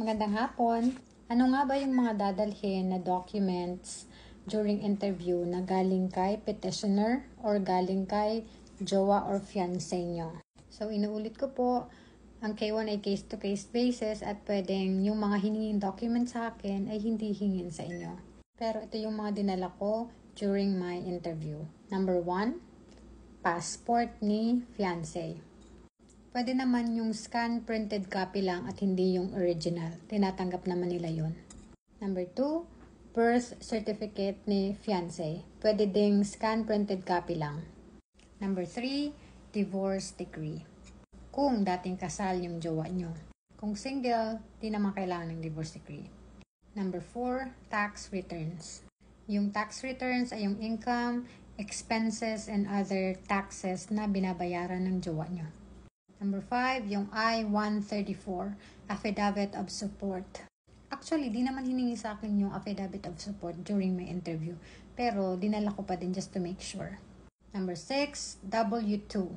Magandang hapon. Ano nga ba yung mga dadalhin na documents during interview na galing kay petitioner or galing kay jowa or fiancé nyo? So, inuulit ko po, ang K1 ay case-to-case basis at pwedeng yung mga hiningin documents sa akin ay hindi hingin sa inyo. Pero ito yung mga dinala ko during my interview. Number 1, passport ni fiancé. Pwede naman yung scan printed copy lang at hindi yung original. Tinatanggap naman nila yun. Number 2, birth certificate ni fiancé. Pwede ding scan printed copy lang. Number 3, divorce decree. Kung dating kasal yung jowa nyo. Kung single, di naman kailangan ng divorce decree. Number 4, tax returns. Yung tax returns ay yung income, expenses, and other taxes na binabayaran ng jowa nyo. Number 5, yung I-134, Affidavit of Support. Actually, di naman hiningi sa akin yung Affidavit of Support during my interview. Pero, dinala ko pa din just to make sure. Number 6, W-2.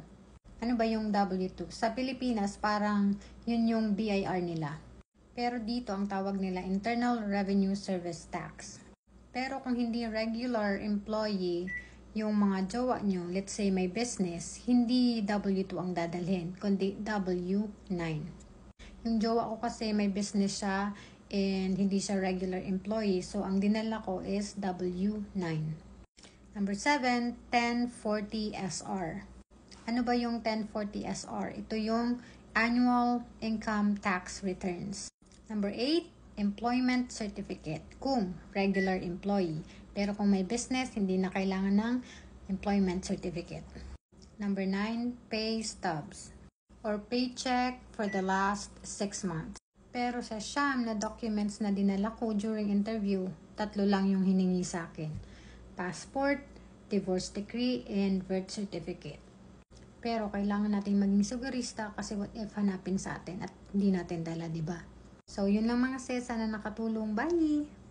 Ano ba yung W-2? Sa Pilipinas, parang yun yung BIR nila. Pero dito, ang tawag nila Internal Revenue Service Tax. Pero kung hindi regular employee, yung mga jowa nyo, let's say may business, hindi W2 ang dadalhin, kundi W9. Yung jowa ko kasi may business siya and hindi siya regular employee, so ang dinala ko is W9. Number 7, 1040 SR. Ano ba yung 1040 SR? Ito yung Annual Income Tax Returns. Number 8, Employment Certificate, kung regular employee. Pero kung may business, hindi na kailangan ng employment certificate. Number 9, pay stubs or paycheck for the last 6 months. Pero sa siyam na documents na dinala ko during interview, 3 lang yung hiningi sa akin. Passport, divorce decree, and birth certificate. Pero kailangan natin maging sigurista kasi what if hanapin sa atin at hindi natin dala, diba? So, yun lang mga sis. Sana nakatulong. Bye!